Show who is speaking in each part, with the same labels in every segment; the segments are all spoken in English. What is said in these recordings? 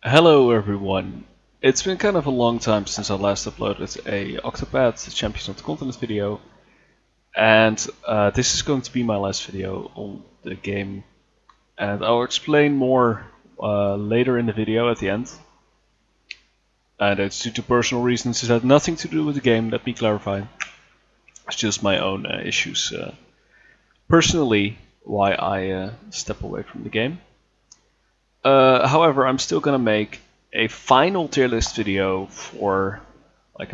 Speaker 1: Hello everyone. It's been kind of a long time since I last uploaded a Octopath Champions of the Continent video, and this is going to be my last video on the game, and I'll explain more later in the video at the end. And it's due to personal reasons. It had nothing to do with the game, let me clarify. It's just my own issues personally why I step away from the game. However, I'm still gonna make a final tier list video for, like,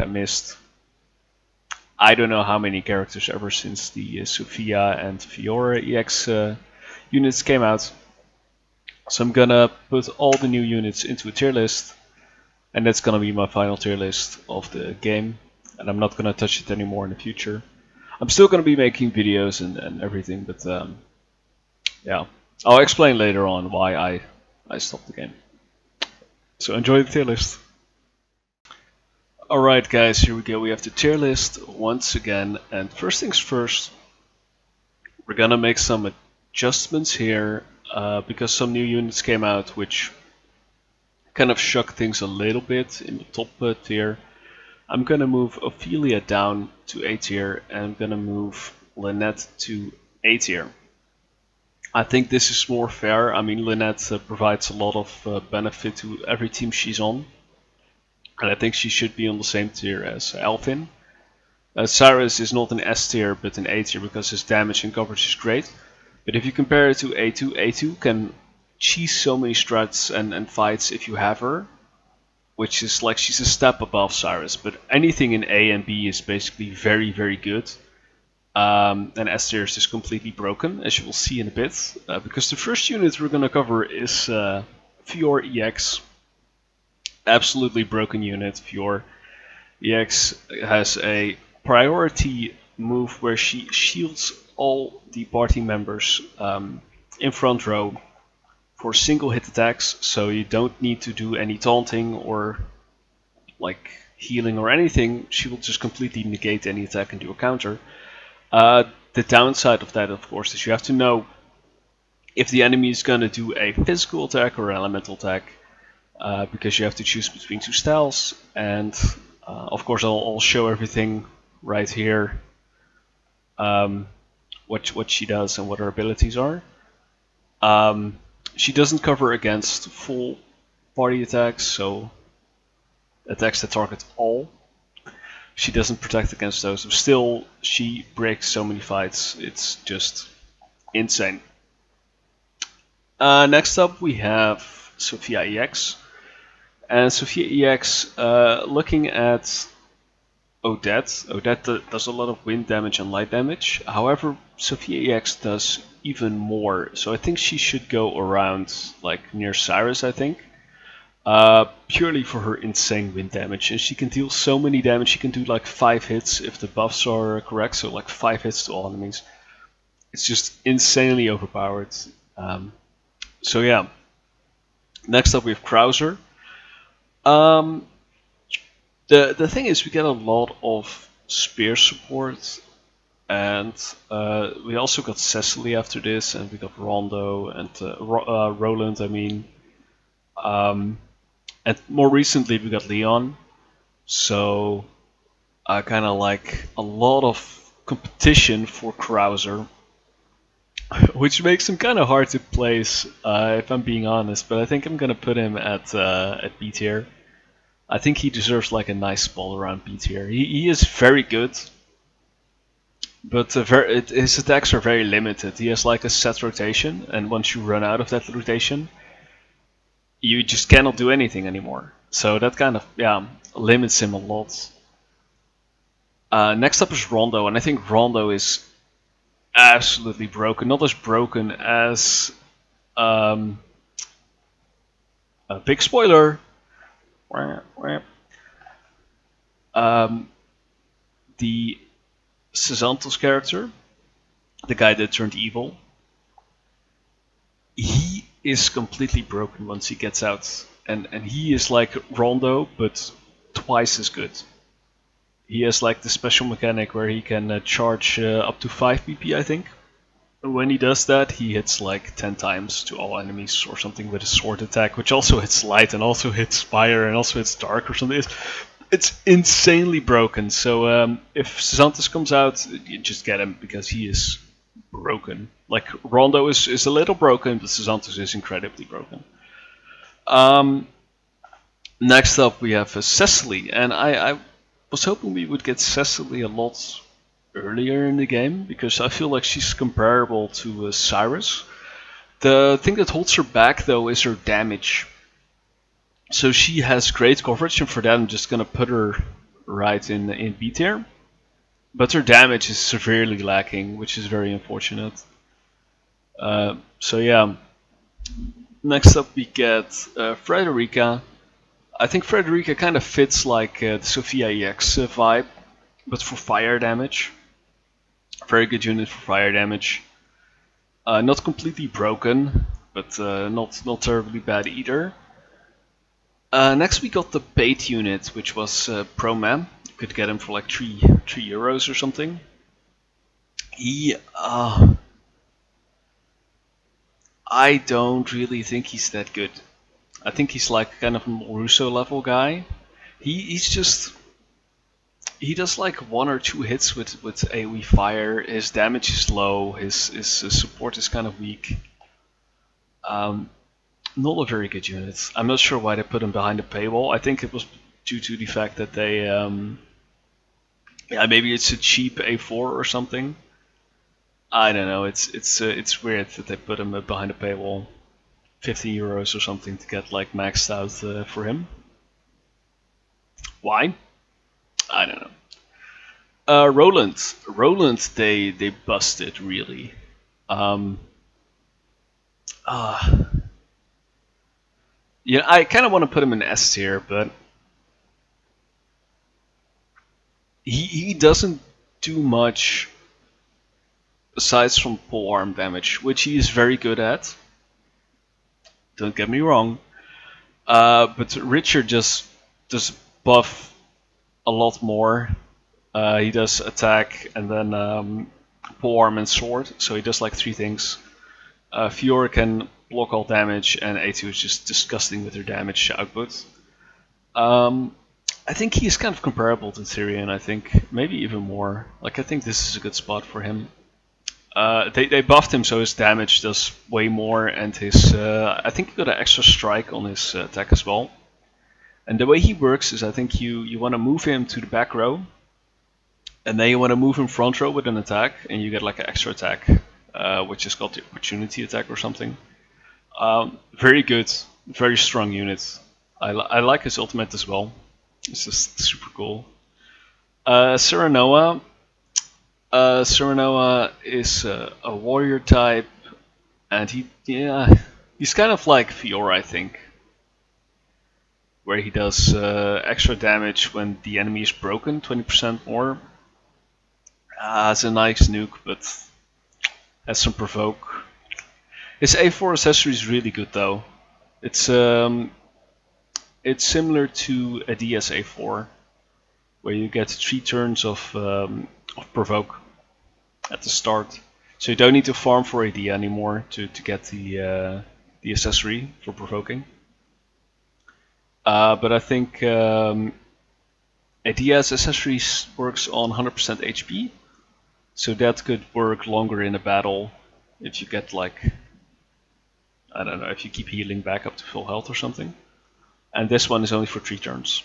Speaker 1: I don't know how many characters ever since the Sofia and Fiore EX units came out. So I'm gonna put all the new units into a tier list, and that's gonna be my final tier list of the game, and I'm not gonna touch it anymore in the future. I'm still gonna be making videos and everything, but yeah, I'll explain later on why I stopped the game. So enjoy the tier list. Alright guys, here we go. We have the tier list once again, and first things first, we're gonna make some adjustments here because some new units came out which kind of shook things a little bit in the top tier. I'm gonna move Ophelia down to A tier, and I'm gonna move Lynette to A tier. I think this is more fair. I mean, Lynette provides a lot of benefit to every team she's on, and I think she should be on the same tier as Alvin. Cyrus is not an S tier but an A tier because his damage and coverage is great. But if you compare it to A2, A2 can cheese so many strats and fights if you have her, which is like she's a step above Cyrus. But anything in A and B is basically very, very good. And S tier is just completely broken, as you will see in a bit, because the first unit we're going to cover is Fiore EX. Absolutely broken unit. Fiore EX has a priority move where she shields all the party members in front row for single hit attacks, so you don't need to do any taunting or like healing or anything. She will just completely negate any attack and do a counter. The downside of that, of course, is you have to know if the enemy is going to do a physical attack or an elemental attack, because you have to choose between two styles. And of course, I'll show everything right here, what she does and what her abilities are. She doesn't cover against full party attacks, so attacks that target all. She doesn't protect against those, but still she breaks so many fights, it's just insane. Next up we have Sofia EX. And Sofia EX, looking at Odette does a lot of wind damage and light damage. However, Sofia EX does even more, so I think she should go around like near Cyrus, I think. Purely for her insane wind damage, and she can deal so many damage. She can do like 5 hits if the buffs are correct, so like 5 hits to all enemies. It's just insanely overpowered. So yeah. Next up we have Krauser. The thing is, we get a lot of spear support, and we also got Cecily after this, and we got Rondo and Roland, I mean. And more recently we got Leon, so kind of like a lot of competition for Krauser, which makes him kind of hard to place, if I'm being honest. But I think I'm gonna put him at B tier. I think he deserves like a nice spot around B tier. He is very good, but his attacks are very limited. He has like a set rotation, and once you run out of that rotation, you just cannot do anything anymore. So that kind of, yeah, limits him a lot. Next up is Rondo, and I think Rondo is absolutely broken. Not as broken as a big spoiler. The Santos character, the guy that turned evil, he is completely broken once he gets out, and he is like Rondo but twice as good. He has like the special mechanic where he can charge up to 5 PP, I think, When he does that, he hits like 10 times to all enemies or something with a sword attack, which also hits light and also hits fire and also hits dark or something. It's insanely broken. So if Santos comes out, you just get him because he is broken. Like Rondo is a little broken, but Santos is incredibly broken. Next up we have Cecily, and I was hoping we would get Cecily a lot earlier in the game because I feel like she's comparable to Cyrus. The thing that holds her back though is her damage. So she has great coverage, and for that I'm just gonna put her right in B tier. But her damage is severely lacking, which is very unfortunate. So yeah. Next up we get Frederica. I think Frederica kind of fits like the Sofia EX vibe, but for fire damage. Very good unit for fire damage. Not completely broken, but not terribly bad either. Next we got the paid unit, which was Promes. You could get him for like 3 euros or something. He, I don't really think he's that good. I think he's like kind of a Russo level guy. He's just, he does like 1 or 2 hits with AoE fire. His damage is low. His support is kind of weak. Not a very good unit. I'm not sure why they put him behind the paywall. I think it was due to the fact that they, yeah, maybe it's a cheap A4 or something. I don't know. It's weird that they put him behind the paywall. 50 euros or something to get like maxed out for him. Why? I don't know. Roland, they busted really. Yeah, I kind of want to put him in S tier, but he doesn't do much aside from pole arm damage, which he is very good at. Don't get me wrong. But Richard just does buff a lot more. He does attack and then pole arm and sword, so he does like 3 things. Fiore can block all damage, and A2 is just disgusting with her damage output. I think he's kind of comparable to Tyrion, I think. Maybe even more. Like, I think this is a good spot for him. They buffed him so his damage does way more, and his I think he got an extra strike on his attack as well. And the way he works is I think you want to move him to the back row, and then you want to move him front row with an attack, and you get like an extra attack, which is called the opportunity attack or something. Very good, very strong unit. I like his ultimate as well. It's just super cool. Serenoa. Serenoa is a warrior type, and he's kind of like Fiore, I think, where he does extra damage when the enemy is broken, 20% more. It's a nice nuke, but has some provoke. His A4 accessory is really good though. It's similar to a DS A4, where you get 3 turns of provoke at the start, so you don't need to farm for AD anymore to get the accessory for provoking. But I think AD's accessory works on 100% HP, so that could work longer in a battle if you get like, I don't know, if you keep healing back up to full health or something. And this one is only for 3 turns.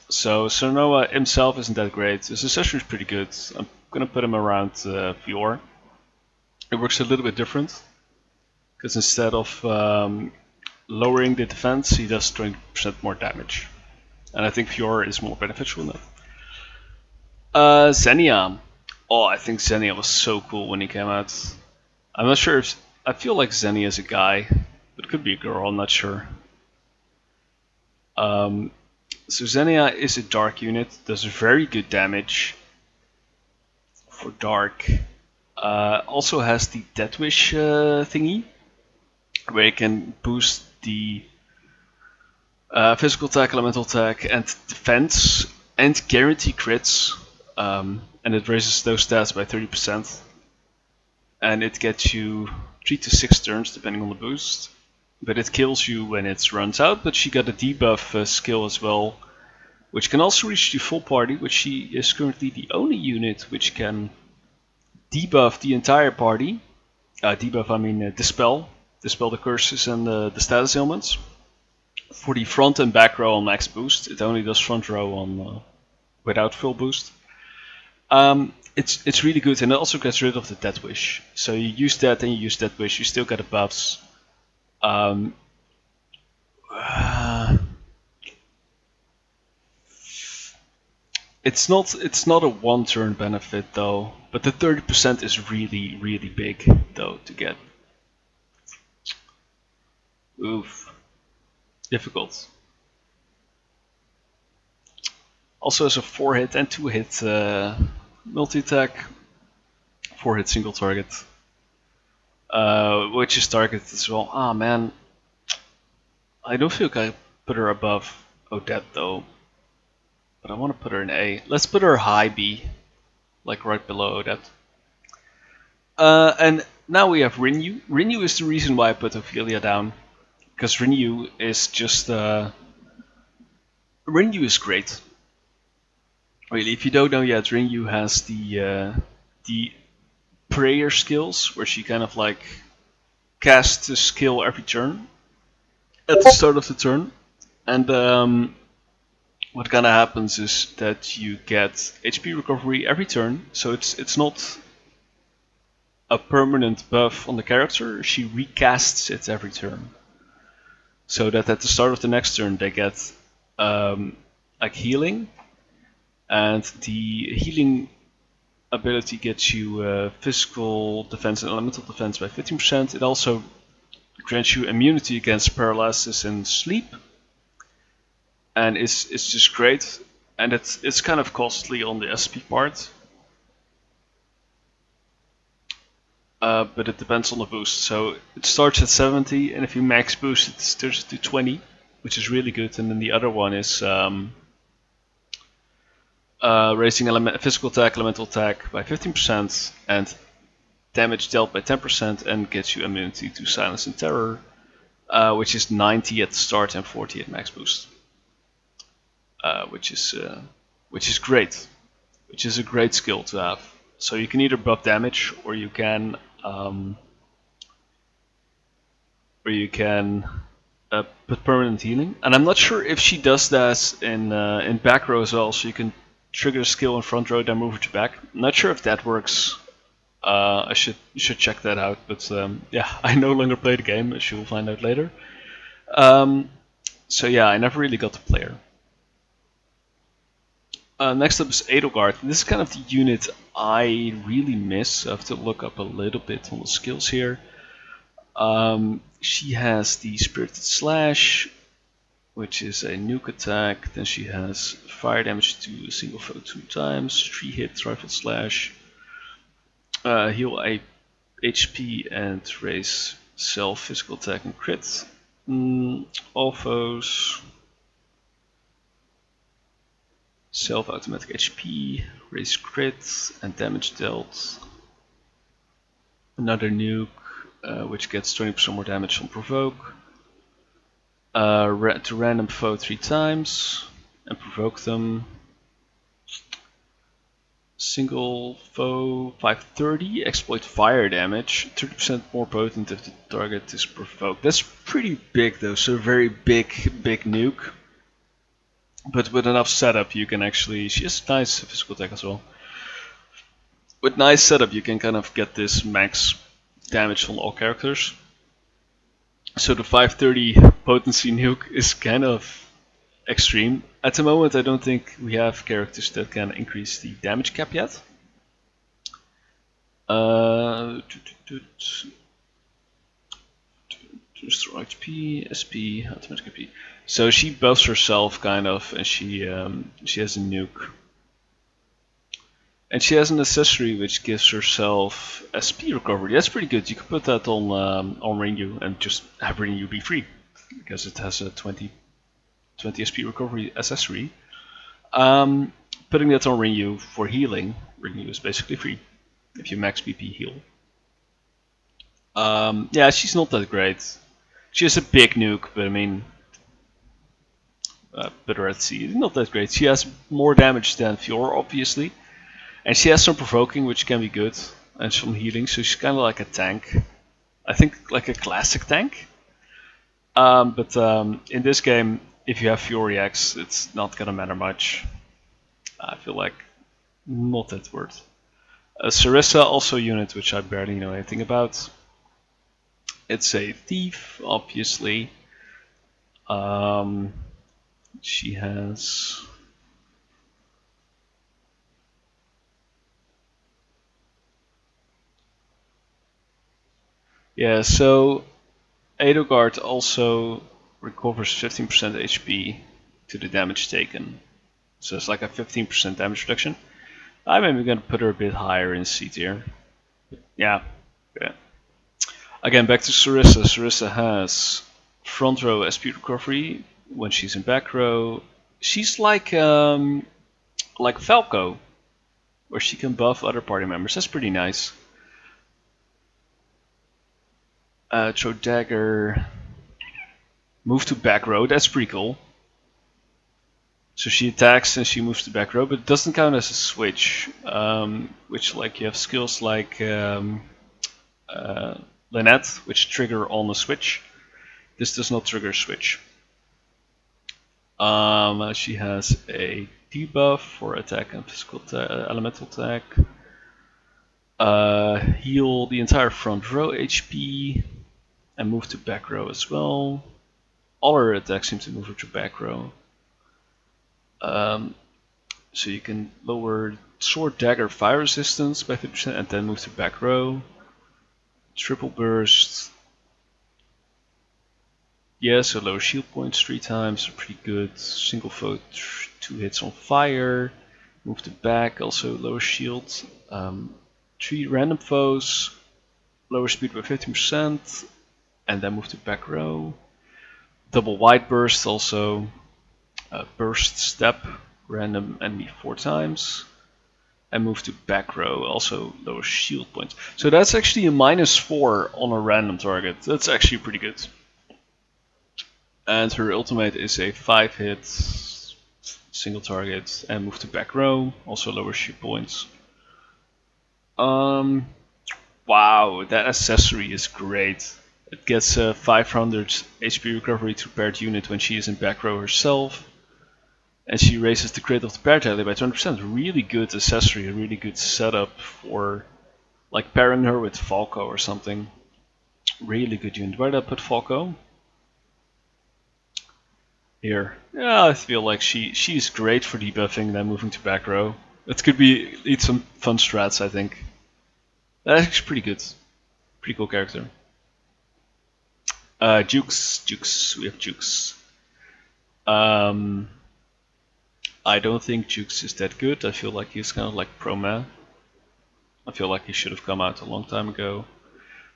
Speaker 1: So Serenoa himself isn't that great. His accessory is pretty good. I'm gonna put him around Fiore. It works a little bit different, because instead of lowering the defense, he does 20% more damage. And I think Fiore is more beneficial in that. Zenia. Oh, I think Zenia was so cool when he came out. I'm not sure if, I feel like Zenia is a guy, but it could be a girl, I'm not sure. So Zenia is a dark unit, does very good damage for dark. Also has the Death Wish thingy, where you can boost the physical attack, elemental attack, and defense, and guarantee crits, and it raises those stats by 30%. and it gets you 3 to 6 turns depending on the boost. But it kills you when it runs out. But she got a debuff skill as well, which can also reach the full party, which she is currently the only unit which can debuff the entire party. Debuff, I mean dispel the curses and the status ailments. For the front and back row on max boost, it only does front row on without full boost. It's really good, and it also gets rid of the Death Wish. So you use that and you use Death Wish, you still get the buffs. It's not a one turn benefit though, but the 30% is really big though to get. Oof. Difficult. Also has a 4-hit and 2-hit multi-attack. 4-hit single target. Which is targeted as well. Ah man. I don't feel like I put her above Odette though. But I want to put her in A. Let's put her high B. Like right below Odette. And now we have Rinyuu. Rinyuu is the reason why I put Ophelia down. Because Rinyuu is just... Rinyuu is great. Really, if you don't know yet, Rinyuu has the prayer skills, where she kind of like casts a skill every turn. At the start of the turn. And what kind of happens is that you get HP recovery every turn, so it's not a permanent buff on the character, she recasts it every turn. So that at the start of the next turn they get like healing, and the healing ability gets you physical defense and elemental defense by 15%. It also grants you immunity against paralysis and sleep. And it's just great, and it's kind of costly on the SP part, but it depends on the boost. So it starts at 70, and if you max boost it starts to 20, which is really good. And then the other one is raising physical attack, elemental attack by 15%, and damage dealt by 10%, and gets you immunity to silence and terror, which is 90 at the start and 40 at max boost. Which is great, which is a great skill to have. So you can either buff damage, or you can put permanent healing. And I'm not sure if she does that in back row as well. So you can trigger a skill in front row, then move her to back. I'm not sure if that works. I should check that out. But yeah, I no longer play the game, as you will find out later. So yeah, I never really got to play her. Next up is Aedelgard. This is kind of the unit I really miss. I have to look up a little bit on the skills here. She has the Spirited Slash, which is a nuke attack. Then she has fire damage to a single foe 2 times, 3 hit rifle slash, heal a HP and raise self physical attack and crit. All foes. Self automatic HP, raise crit, and damage dealt. Another nuke, which gets 20% more damage on provoke. To random foe 3 times and provoke them. Single foe 530, exploit fire damage, 30% more potent if the target is provoked. That's pretty big though, so very big nuke. But with enough setup you can actually, she has nice physical attack as well. With nice setup you can kind of get this max damage on all characters. So the 530 potency nuke is kind of extreme. At the moment I don't think we have characters that can increase the damage cap yet. Restore HP, SP, automatic HP. So she buffs herself kind of, and she has a nuke. And she has an accessory which gives herself SP recovery. That's pretty good. You can put that on Rinyuu and just have Rinyuu be free, because it has a 20 SP recovery accessory. Putting that on Rinyuu for healing, Rinyuu is basically free if you max BP heal. Yeah, she's not that great. She has a big nuke, but I mean, but Red Sea is not that great. She has more damage than Fiore, obviously, and she has some provoking, which can be good, and some healing. So she's kind of like a tank. I think like a classic tank. But in this game, if you have Fiore EX, it's not gonna matter much. I feel like not that worth. Sarisa, also a unit which I barely know anything about. It's a thief, obviously. She has... Yeah, so Aedelgard also recovers 15% HP to the damage taken. So it's like a 15% damage reduction. I'm maybe gonna put her a bit higher in C tier. Yeah. Again, back to Sarisa. Sarisa has front row SP recovery when she's in back row. She's like Falco, where she can buff other party members. That's pretty nice. Throw dagger. Move to back row. That's pretty cool. So she attacks and she moves to back row, but it doesn't count as a switch. Which like you have skills like Lynette, which trigger on a switch. This does not trigger a switch. She has a debuff for attack and physical elemental attack. Heal the entire front row HP and move to back row as well. All her attacks seem to move her to back row. So you can lower sword, dagger, fire resistance by 50% and then move to back row. Triple burst. Yeah, so lower shield points 3 times, pretty good. Single foe, 2 hits on fire. Move to back, also lower shield. 3 random foes, lower speed by 15%, and then move to back row. Double wide burst also. Burst step, random enemy 4 times. And move to back row, also lower shield points. So that's actually a -4 on a random target. That's actually pretty good. And her ultimate is a 5-hit single target and move to back row, also lower shield points. Wow, that accessory is great. It gets 500 HP recovery to paired unit when she is in back row herself. And she raises the crit of the paired ally by 20%. Really good accessory, a really good setup for like pairing her with Falco or something. Really good unit. Where did I put Falco? Here. Yeah, I feel like she's great for debuffing and then moving to back row. It could lead some fun strats, I think. That's actually pretty good. Pretty cool character. Yukes. We have Yukes. I don't think Yukes is that good. I feel like he's kind of like Promes. I feel like he should have come out a long time ago.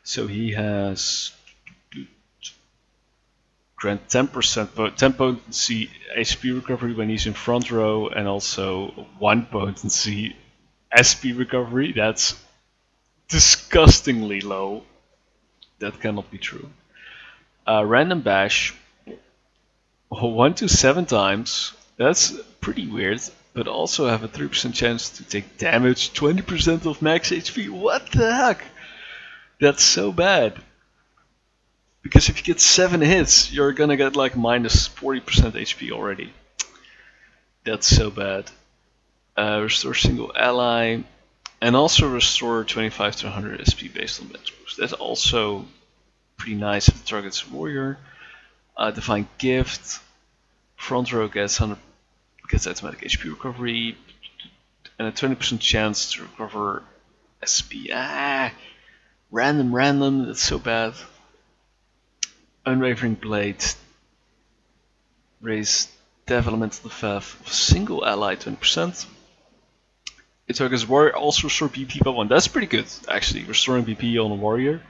Speaker 1: So he has grant 10% 10 potency HP recovery when he's in front row, and also 1 potency SP recovery. That's disgustingly low. That cannot be true. Random bash 1 to 7 times. That's pretty weird, but also have a 3% chance to take damage, 20% of max HP. What the heck? That's so bad. Because if you get 7 hits, you're gonna get like minus 40% HP already. That's so bad. Restore single ally, and also restore 25 to 100 SP based on bench boost. That's also pretty nice if the target's a warrior. Divine Gift. Front row gets automatic HP recovery and a 20% chance to recover SP. Random, that's so bad. Unwavering Blade. Raise Dev Elemental Defense of single ally 20%. It targets warrior, also restore BP by 1. That's pretty good, actually, restoring BP on a warrior.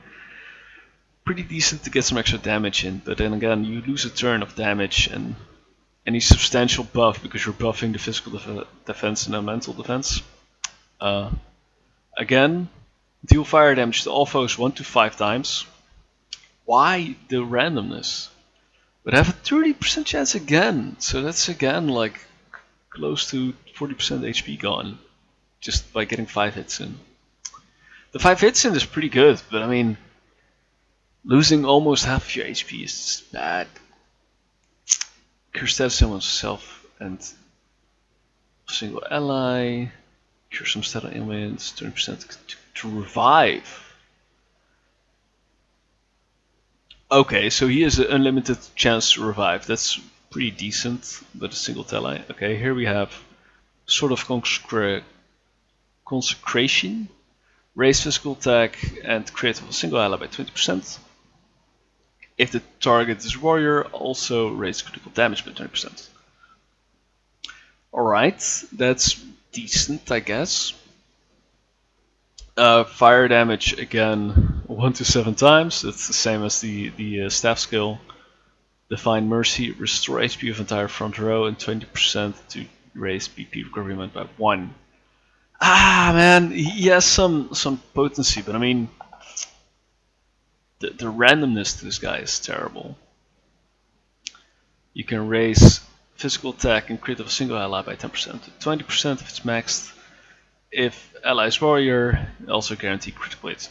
Speaker 1: Pretty decent to get some extra damage in, but then again, you lose a turn of damage and any substantial buff because you're buffing the physical defense and the mental defense. Again, Deal fire damage to all foes 1 to 5 times. Why the randomness? But I have a 30% chance again, so that's again like close to 40% HP gone, just by getting 5 hits in. The 5 hits in is pretty good, but I mean, losing almost half of your HP is just bad. Cure status ailments self and single ally. Cure some status ailments, 20% to revive. Okay, so he has an unlimited chance to revive. That's pretty decent, but a single ally. Okay, here we have sort of consecration. Raise physical attack and crit of a single ally by 20%. If the target is warrior, also raise critical damage by 20%. Alright, that's decent, I guess. Fire damage again 1 to 7 times. That's the same as the staff skill. Divine Mercy, restore HP of entire front row and 20% to raise BP recovery amount by 1. Ah man, he has some potency, but I mean the randomness to this guy is terrible. You can raise physical attack and crit of a single ally by 10%. 20% if it's maxed. If ally is warrior, also guarantee critical hits.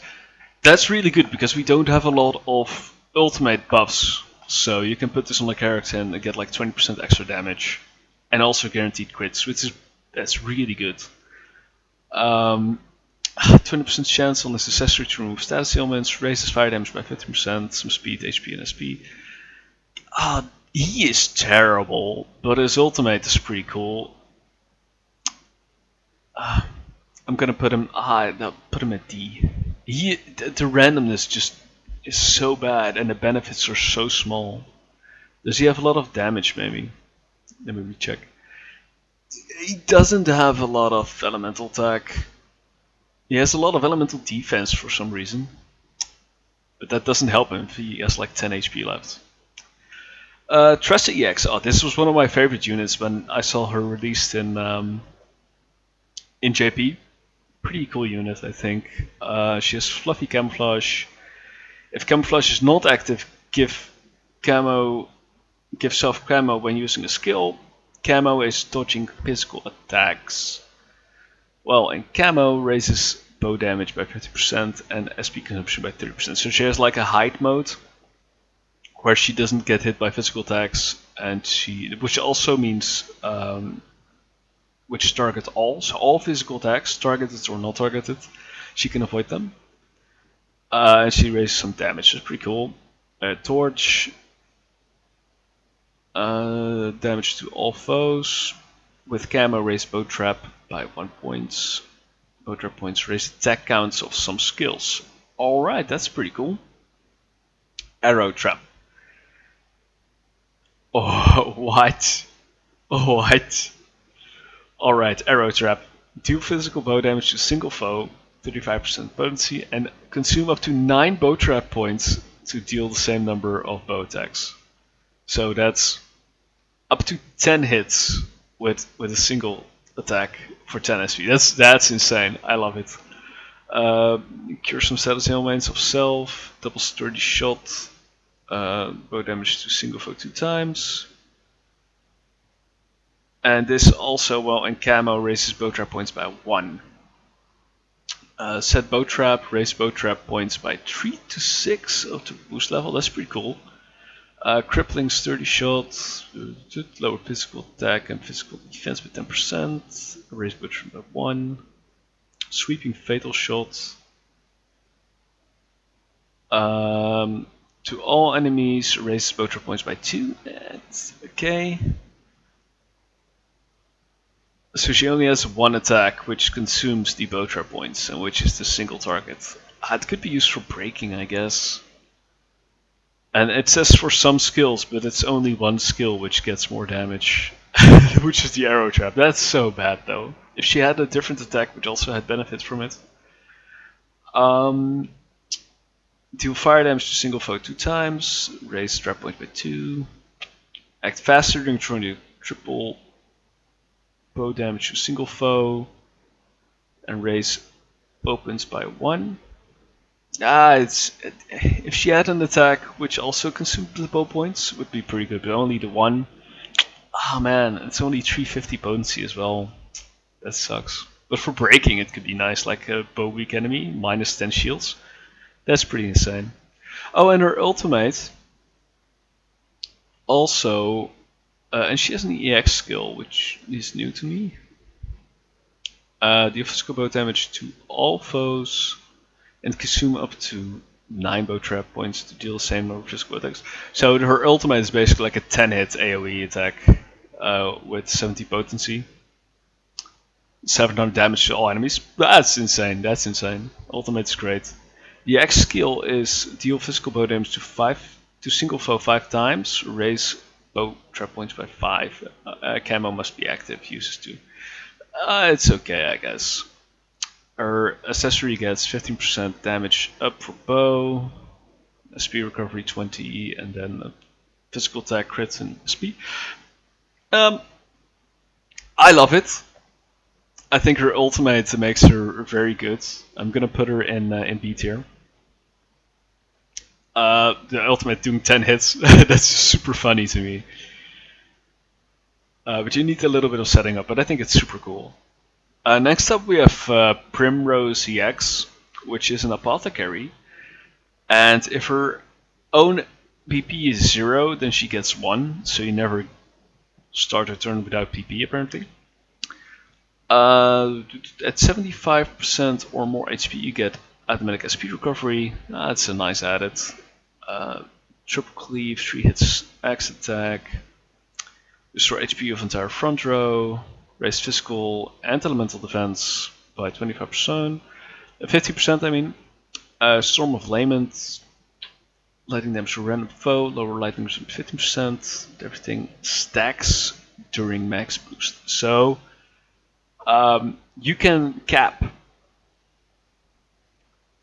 Speaker 1: That's really good because we don't have a lot of ultimate buffs. So you can put this on a character and get like 20% extra damage. And also guaranteed crits, which is that's really good. 20% chance on his accessory to remove status ailments, raises fire damage by 50%, some speed, HP, and SP. He is terrible, but his ultimate is pretty cool. I'm gonna put him. Put him at D. The randomness just is so bad, and the benefits are so small. Does he have a lot of damage? Maybe. Let me recheck. He doesn't have a lot of elemental attack. He has a lot of elemental defense for some reason, but that doesn't help him if he has like 10 HP left. Tressa EX. Oh, this was one of my favorite units when I saw her released in JP. Pretty cool unit, I think. She has fluffy camouflage. If camouflage is not active, give self camo when using a skill. Camo is dodging physical attacks. Well, and camo raises bow damage by 50% and SP consumption by 30%. So she has like a hide mode where she doesn't get hit by physical attacks, and which also means which target all. So all physical attacks, targeted or not targeted, she can avoid them. And she raises some damage. That's pretty cool. Torch. Damage to all foes. With camo, raise bow trap by 1 point. Bow trap points raise attack counts of some skills. Alright, that's pretty cool. Arrow trap. Oh, what? Oh, what? Alright, arrow trap. Deal physical bow damage to single foe, 35% potency, and consume up to 9 bow trap points to deal the same number of bow attacks. So that's up to 10 hits with a single attack for 10 SP. That's insane. I love it. Cure some status ailments of self, double sturdy shot, bow damage to single foe 2 times. And this also, well, in camo, raises bow trap points by 1. Set bow trap, raise bow trap points by 3 to 6 up to boost level. That's pretty cool. Crippling sturdy shot, lower physical attack and physical defense by 10%. Raise bow trap by 1. Sweeping fatal shot. To all enemies, raise bow trap points by 2. That's okay. So she only has 1 attack, which consumes the bow trap points, and which is the single target. It could be used for breaking, I guess. And it says for some skills, but it's only 1 skill which gets more damage, which is the arrow trap. That's so bad, though. If she had a different attack, which also had benefits from it. Deal fire damage to single foe 2 times. Raise trap point by 2. Act faster during trying to triple bow damage to single foe, and raise bow points by 1. If she had an attack which also consumed the bow points, it would be pretty good, but only the 1. Ah man, it's only 350 potency as well. That sucks. But for breaking it could be nice, like a bow weak enemy, minus 10 shields. That's pretty insane. Oh, and her ultimate also, and she has an EX skill, which is new to me. Deal physical bow damage to all foes and consume up to 9 bow trap points to deal the same number of physical attacks. So her ultimate is basically like a 10-hit AoE attack with 70 potency. 700 damage to all enemies. That's insane, that's insane. Ultimate is great. The X skill is deal physical bow damage to single foe 5 times, raise bow trap points by 5. Camo must be active, uses 2. It's okay, I guess. Her accessory gets 15% damage up for bow, a speed recovery 20, and then a physical attack, crit, and speed. I love it. I think her ultimate makes her very good. I'm gonna put her in B tier. The ultimate doing 10 hits, that's super funny to me. But you need a little bit of setting up, but I think it's super cool. Next up we have Primrose EX, which is an apothecary. And if her own PP is 0, then she gets 1, so you never start a turn without PP apparently. At 75% or more HP you get automatic SP recovery. That's a nice added. Triple cleave, 3 hits axe attack. Restore HP of entire front row. Raise physical and elemental defense by 25%. 50% I mean. Storm of Lament. Lightning damage to random foe. Lower lightning damage 15%. Everything stacks during max boost. So you can cap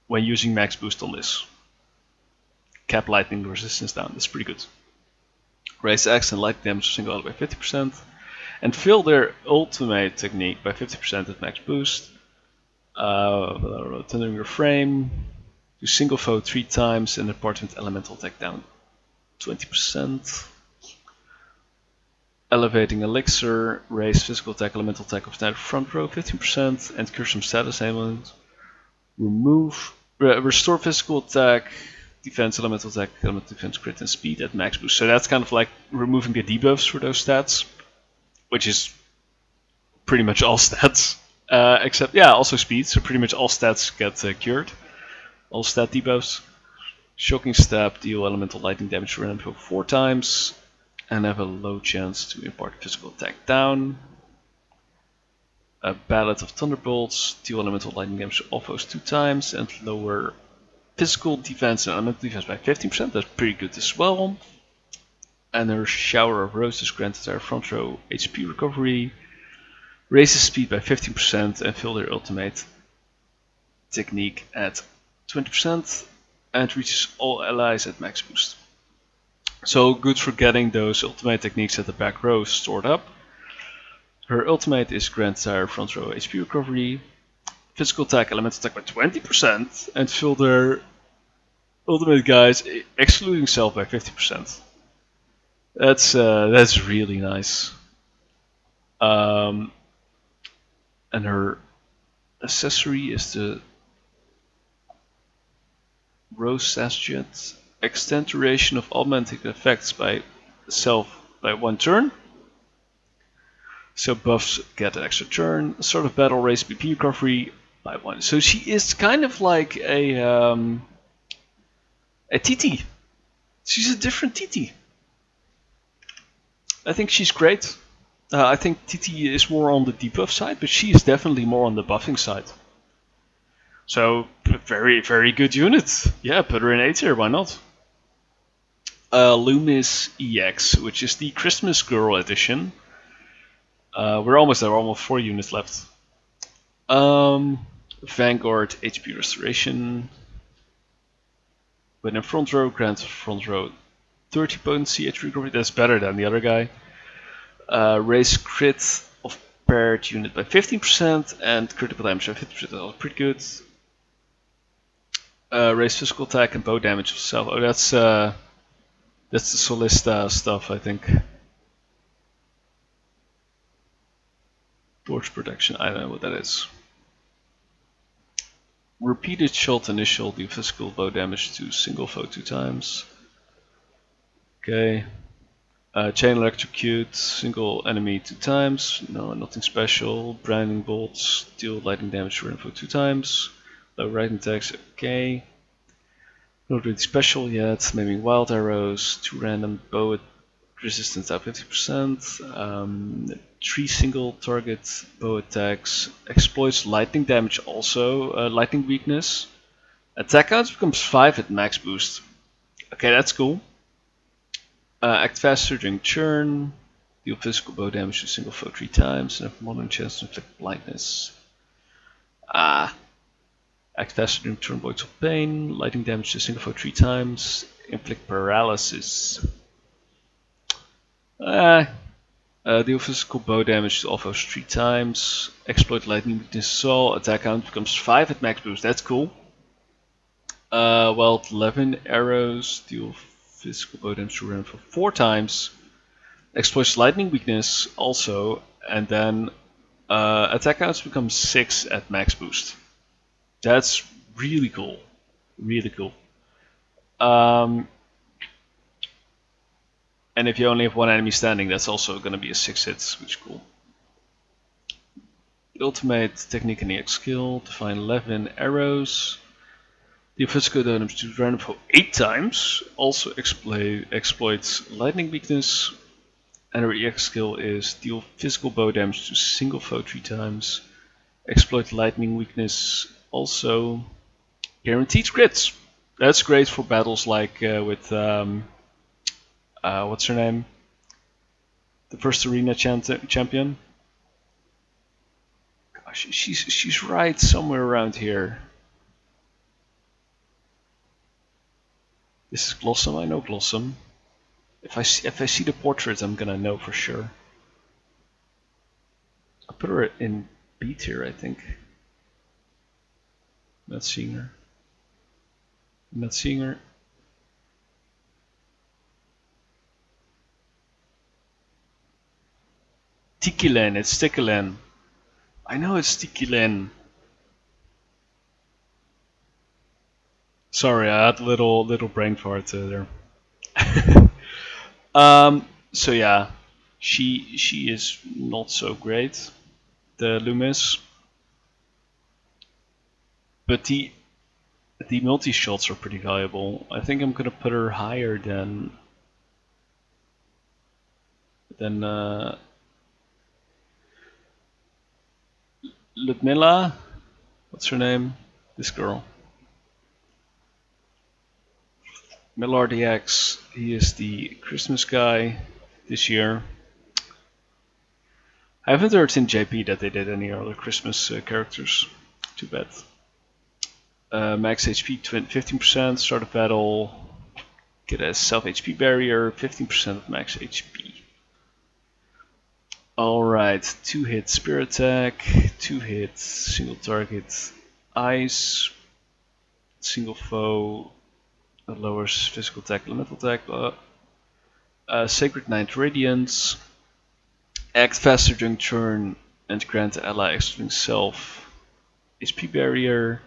Speaker 1: when using max boost on this. Cap lightning resistance down, that's pretty good. Raise X and lightning damage single out by 50%. And fill their ultimate technique by 50% at max boost. Thundering Refrain. Do single foe 3 times and department elemental attack down 20%. Elevating Elixir, raise physical attack, elemental attack of standard front row 15%, and cure some status ailment. Restore physical attack, defense, elemental attack, elemental defense, crit, and speed at max boost. So that's kind of like removing the debuffs for those stats, which is pretty much all stats, except also speed. So pretty much all stats get cured, all stat debuffs. Shocking Stab, deal elemental lightning damage to random foe 4 times. And have a low chance to impart physical attack down. A Ballad of Thunderbolts, deal elemental lightning damage to all foes 2 times and lower physical defense and elemental defense by 15%. That's pretty good as well. And her Shower of Roses granted our front row HP recovery, raises speed by 15% and fill their ultimate technique at 20% and reaches all allies at max boost. So good for getting those ultimate techniques at the back row stored up. Her ultimate is grant our front row HP recovery, physical attack, elemental attack by 20%, and fill their ultimate guys, excluding self, by 50%. That's really nice. And her accessory is the Rose Sasjet. Extend duration of augmenting effects by self by 1 turn. So buffs get an extra turn. Start of battle, raise BP recovery by 1. So she is kind of like a TT. She's a different TT. I think she's great. I think TT is more on the debuff side, but she is definitely more on the buffing side. So very, very good unit. Yeah, put her in A tier, why not? Lumis EX, which is the Christmas Girl edition. We're almost there, almost 4 units left. Vanguard HP Restoration. When in front row, grants front row 30 potency HP recovery. That's better than the other guy. Raise crit of paired unit by 15% and critical damage by 50%. That's pretty good. Raise physical attack and bow damage of self. Oh, that's the Solista stuff, I think. Torch protection, I don't know what that is. Repeated shot initial, do physical bow damage to single foe 2 times. Okay. Chain electrocute, single enemy 2 times. No, nothing special. Branding bolts, deal lightning damage to info 2 times. Low right attacks, okay. Not really special yet. Maybe wild arrows, 2 random bow resistance at 50%. 3 single target bow attacks. Exploits lightning damage also. Lightning weakness. Attack counts becomes 5 at max boost. Okay, that's cool. Act faster during turn. Deal physical bow damage to single foe 3 times. And have modern chance to inflict blindness. Act faster during turn, voids of pain. Lightning damage to single foe 3 times. Inflict paralysis. Deal physical bow damage to all foes 3 times. Exploit lightning weakness as well. Attack count becomes 5 at max boost. That's cool. Wild 11 arrows. Deal physical bow damage to run for 4 times. Exploits lightning weakness also. And then attack counts become 6 at max boost. That's really cool. Really cool. And if you only have one enemy standing, that's also going to be a 6 hits, which is cool. Ultimate technique and EX skill, define 11 arrows. The physical damage to random foe 8 times, also exploits lightning weakness. And her EX skill is deal physical bow damage to single foe 3 times. Exploit lightning weakness, also guaranteed crits. That's great for battles like with what's her name? The first arena champion. Gosh, she's right somewhere around here. This is Blossom. I know Blossom. If I see the portrait, I'm gonna know for sure. I'll put her in B tier, I think. I'm not seeing her. I'm not seeing her. Tikilen, it's Tikilen. I know it's Tikilen. Sorry, I had a little brain fart there. So yeah, she is not so great, the Lumis. But the multi shots are pretty valuable. I think I'm gonna put her higher than Ludmilla. What's her name? This girl. Millard EX. He is the Christmas guy this year. I haven't heard in JP that they did any other Christmas characters. Too bad. Max HP 15%, start of battle, get a self HP barrier, 15% of max HP. Alright, 2 hit spirit attack, 2 hits single target ice, single foe that lowers physical attack, elemental attack, Sacred Knight Radiance, act faster during turn and grant ally excluding self HP barrier.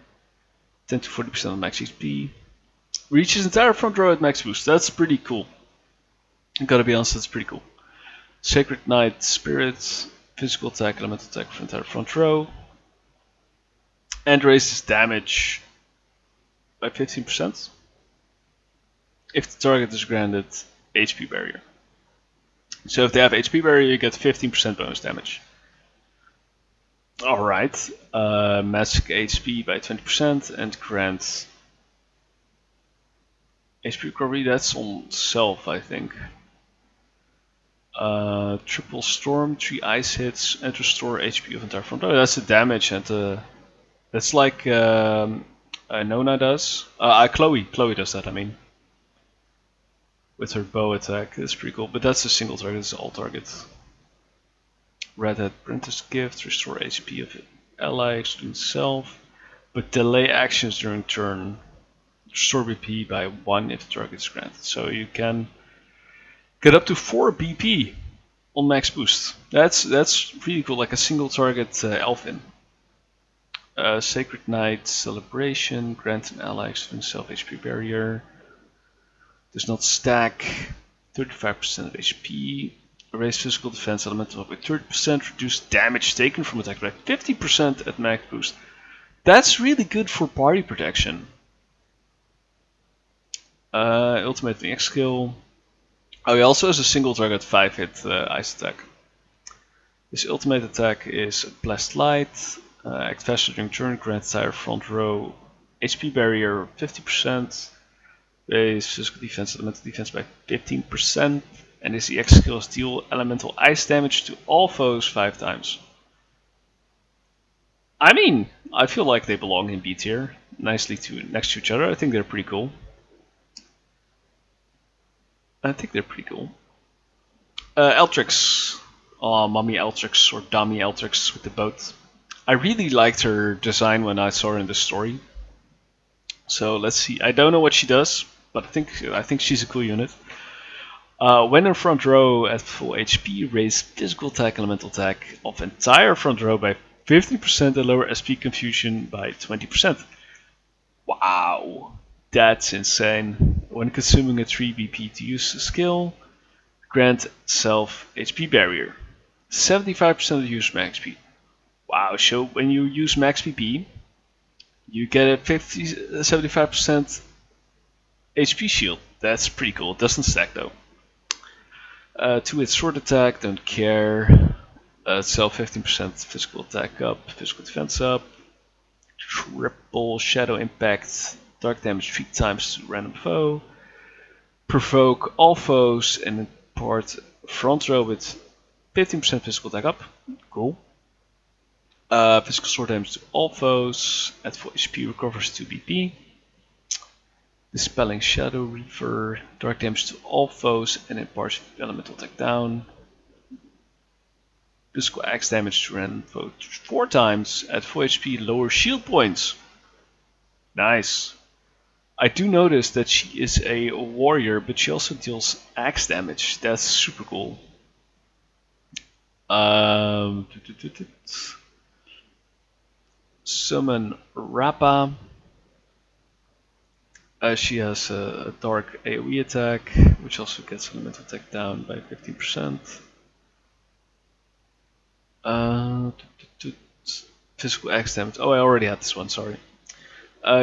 Speaker 1: 10 to 40% of max HP. Reaches entire front row at max boost. That's pretty cool. I gotta be honest, that's pretty cool. Sacred Knight Spirit, physical attack, elemental attack for entire front row. And raises damage by 15%. If the target is granted HP barrier. So if they have HP barrier, you get 15% bonus damage. Alright, magic HP by 20% and grant HP recovery, that's on self I think. Triple storm, 3 ice hits and restore HP of entire front. Oh, that's the damage and that's like Nona does. Chloe does that, I mean. With her bow attack, that's pretty cool, but that's a single target, it's all targets. Red Hat Apprentice Gift, restore HP of ally excluding self, but delay actions during turn. restore BP by 1 if the target is granted. So you can get up to 4 BP on max boost. That's really cool, like a single target Elfin. Sacred Knight Celebration, grant an ally extending self HP barrier. Does not stack, 35% of HP. Raise physical defense elemental by 30%, reduce damage taken from attack by 50% at max boost. That's really good for party protection. Ultimate EX skill. Oh, he also has a single target 5-hit ice attack. His ultimate attack is Blast Light. Act faster during turn, grant entire front row HP barrier 50%. Raise physical defense, elemental defense by 15%. And his EX skills deal elemental ice damage to all foes 5 times. I mean, I feel like they belong in B tier, nicely next to each other. I think they're pretty cool. Eltrix. Oh, Mommy Eltrix or Dommy Eltrix with the boat. I really liked her design when I saw her in the story. So let's see. I don't know what she does, but I think she's a cool unit. When in front row at full HP, raise physical attack, elemental attack of entire front row by 50% and lower SP confusion by 20%. Wow, that's insane. When consuming a 3 BP to use a skill, grant self HP barrier. 75% of the use max HP. Wow, so when you use max PP, you get a 75% HP shield. That's pretty cool. It doesn't stack though. 2-hit sword attack, don't care. Self 15% physical attack up, physical defense up. Triple shadow impact, dark damage 3 times to random foe. Provoke all foes and import front row with 15% physical attack up. Cool. Physical sword damage to all foes. At full HP recovers 2 BP. Dispelling Shadow Reaver, dark damage to all foes and imparts elemental attack down. Physical axe damage to random foe 4 times. At full HP, lower shield points. Nice. I do notice that she is a warrior, but she also deals axe damage. That's super cool. Summon Rappa. She has a dark AoE attack, which also gets elemental attack down by 15%. Physical axe damage. Oh, I already had this one, sorry.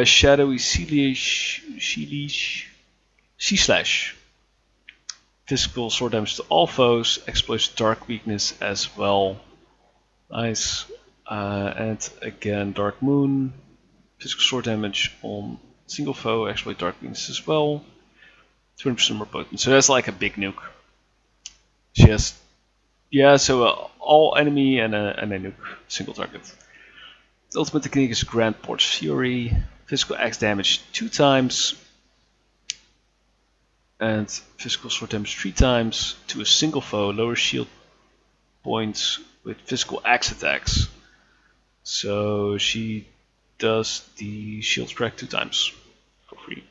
Speaker 1: Shadowy Sea Slash. Physical sword damage to all foes, exploits dark weakness as well. Nice. And again, Dark Moon. Physical sword damage on single foe, exploit dark weakness as well. 20% more potent. So that's like a big nuke. She has, yeah, so all enemy and a nuke, single target. The ultimate technique is Grand Port's Fury. Physical axe damage 2 times. And physical sword damage 3 times to a single foe. Lower shield points with physical axe attacks. So she does the shield crack 2 times for free.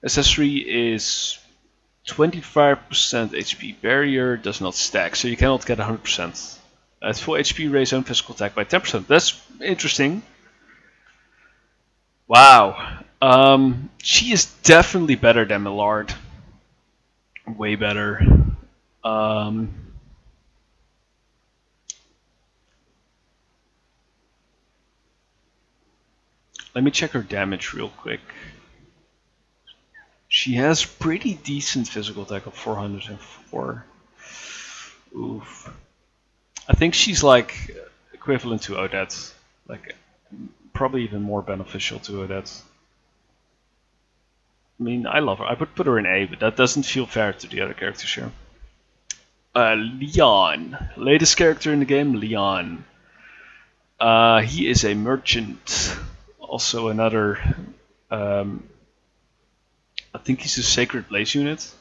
Speaker 1: Accessory is 25% HP barrier, does not stack, so you cannot get 100%. At full HP, raise own physical attack by 10%. That's interesting. Wow. She is definitely better than Millard. Way better. Let me check her damage real quick. She has pretty decent physical attack of 404. Oof. I think she's like equivalent to Odette. Like probably even more beneficial to Odette. I mean, I love her. I would put her in A, but that doesn't feel fair to the other characters here. Leon. Latest character in the game, Leon. He is a merchant. Also another, I think he's a Sacred Blaze unit.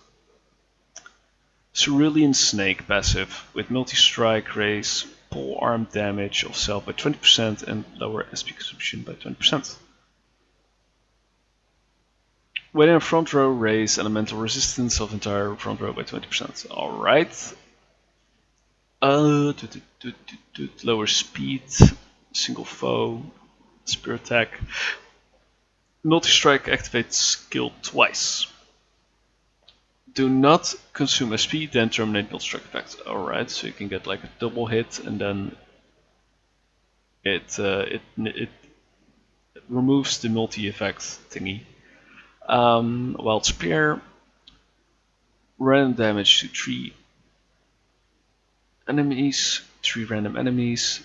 Speaker 1: Cerulean Snake passive with multi-strike, raise pole arm damage of self by 20% and lower SP consumption by 20%. Within front row, raise elemental resistance of entire front row by 20%. Alright. Lower speed, single foe, spear attack. Multi-strike activates skill twice. Do not consume SP, then terminate multi-strike effect. Alright, so you can get like a double hit and then it removes the multi-effect thingy. Wild Spear, random damage to 3 enemies, 3 random enemies.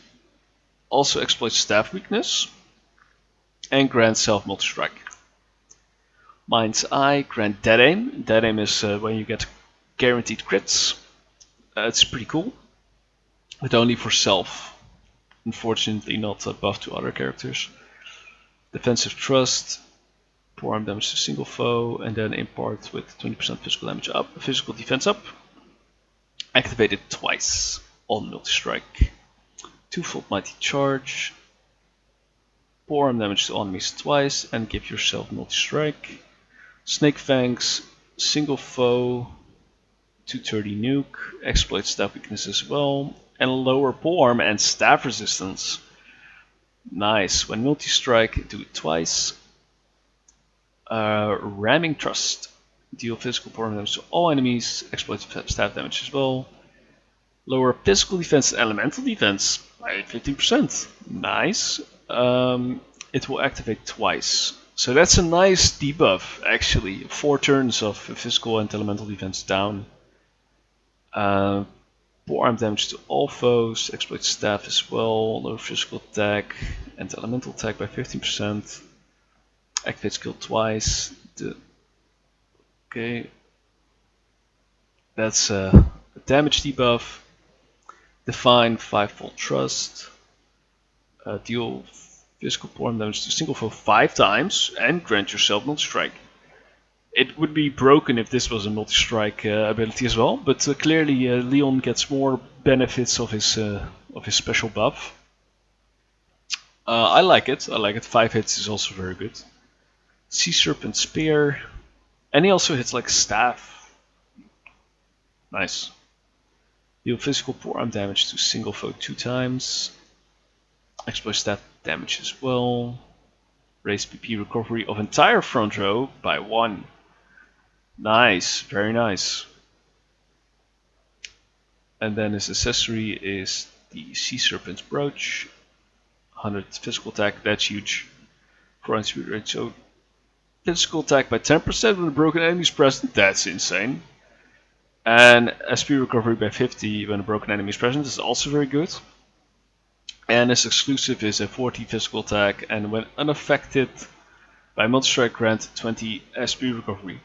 Speaker 1: Also exploits staff weakness and grants self multi-strike. Mind's Eye, grant dead aim. Dead aim is when you get guaranteed crits. It's pretty cool, but only for self. Unfortunately, not buffed to other characters. Defensive Trust, pour arm damage to single foe, and then impart with 20% physical damage up, physical defense up. Activated twice on multi-strike. Twofold Mighty Charge. Pour arm damage to enemies twice and give yourself multi-strike. Snake Fangs, single foe, 230 nuke, exploits staff weakness as well, and lower pole arm and staff resistance. Nice. When multi-strike, do it twice. Ramming Trust, deal physical pole arm damage to all enemies, exploits staff damage as well. Lower physical defense and elemental defense by 15%. Nice. It will activate twice. So that's a nice debuff, actually. 4 turns of physical and elemental defense down. Pole arm damage to all foes, exploits staff as well, lower physical attack and elemental attack by 15%. Activate skill twice. Okay. That's a damage debuff. Define 5-fold Trust. Deal physical pole arm damage to single foe 5 times and grant yourself multi-strike. It would be broken if this was a multi-strike ability as well, but clearly Leon gets more benefits of his special buff. I like it. 5 hits is also very good. Sea Serpent Spear, and he also hits like staff. Nice. Deal physical pole arm damage to single foe 2 times. Exploit staff damage as well. Raise PP recovery of entire front row by 1. Nice, very nice. And then his accessory is the Sea Serpent's Brooch. 100 physical attack, that's huge. 400 speed rate, so physical attack by 10% when a broken enemy is present, that's insane. And SP recovery by 50 when a broken enemy is present is also very good. And his exclusive is a 40 physical attack, and when unaffected by multi-strike, grant 20 SP recovery.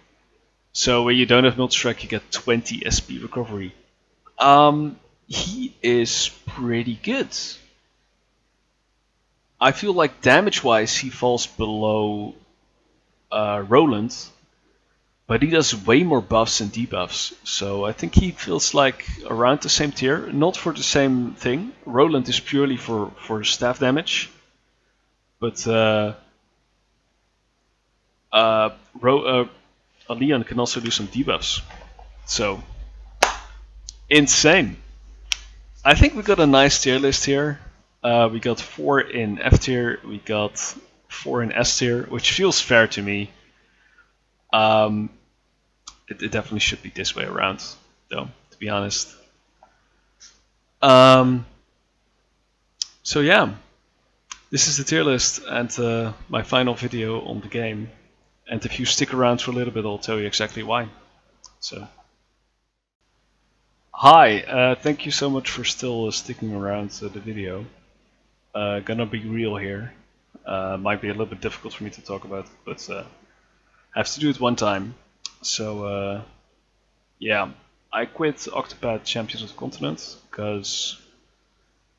Speaker 1: So when you don't have multi-strike, you get 20 SP recovery. He is pretty good. I feel like damage-wise he falls below Roland, but he does way more buffs and debuffs. So I think he feels like around the same tier, not for the same thing. Roland is purely for staff damage, but Leon can also do some debuffs. So insane. I think we got a nice tier list here. We got 4 in F tier, we got 4 in S tier, which feels fair to me. It definitely should be this way around, though, to be honest. So yeah, this is the tier list and my final video on the game. And if you stick around for a little bit, I'll tell you exactly why. So, hi, thank you so much for still sticking around to the video. Gonna be real here. Might be a little bit difficult for me to talk about, but I have to do it one time. So yeah, I quit Octopath Champions of the Continent because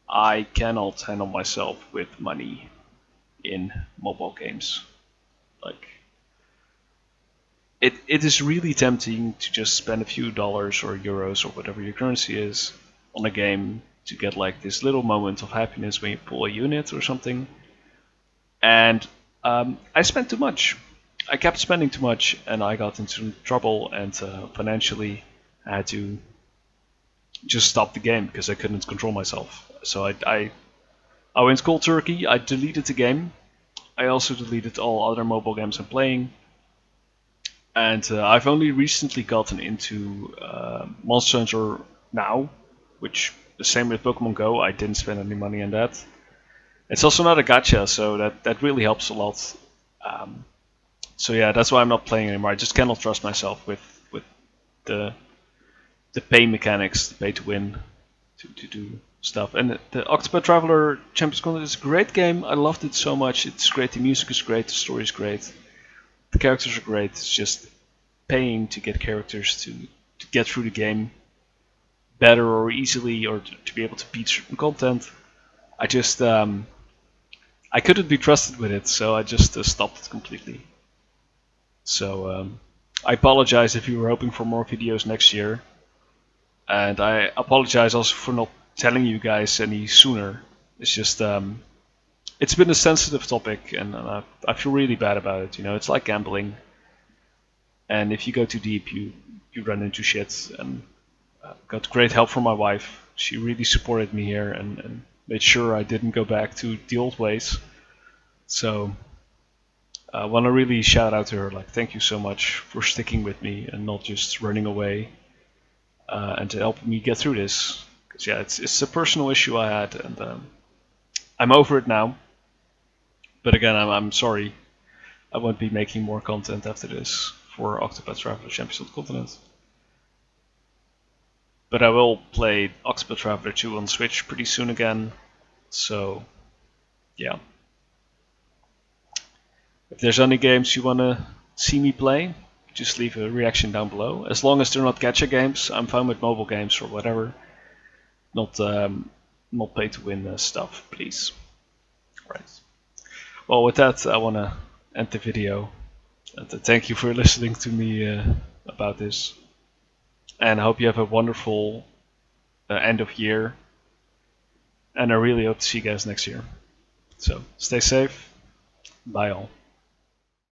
Speaker 1: I cannot handle myself with money in mobile games. Like, it is really tempting to just spend a few dollars or euros or whatever your currency is on a game to get like this little moment of happiness when you pull a unit or something. And I spent too much. I kept spending too much, and I got into trouble, and financially I had to just stop the game because I couldn't control myself. So I went cold turkey. I deleted the game. I also deleted all other mobile games I'm playing. And I've only recently gotten into Monster Hunter now, which the same with Pokemon Go. I didn't spend any money on that. It's also not a gacha, so that really helps a lot. So yeah, that's why I'm not playing anymore. I just cannot trust myself with the pay mechanics, the pay to win, to do stuff. And the Octopath Traveler Champions Content is a great game. I loved it so much. It's great. The music is great. The story is great. The characters are great. It's just paying to get characters to get through the game better or easily, or to be able to beat certain content. I just I couldn't be trusted with it, so I just stopped it completely. So I apologize if you were hoping for more videos next year, and I apologize also for not telling you guys any sooner. It's just it's been a sensitive topic, and I feel really bad about it. You know, it's like gambling, and if you go too deep, you run into shit. And got great help from my wife. She really supported me here and made sure I didn't go back to the old ways. So I want to really shout out to her, like, thank you so much for sticking with me and not just running away, and to help me get through this. Because yeah, it's a personal issue I had, and I'm over it now. But again, I'm sorry. I won't be making more content after this for Octopath Traveler Champions of the Continent. But I will play Octopath Traveler 2 on Switch pretty soon again. So yeah. If there's any games you want to see me play, just leave a reaction down below. As long as they're not gacha games, I'm fine with mobile games or whatever. Not pay to win stuff, please. Right. Well, with that, I want to end the video. And thank you for listening to me about this. And I hope you have a wonderful end of year. And I really hope to see you guys next year. So stay safe. Bye all.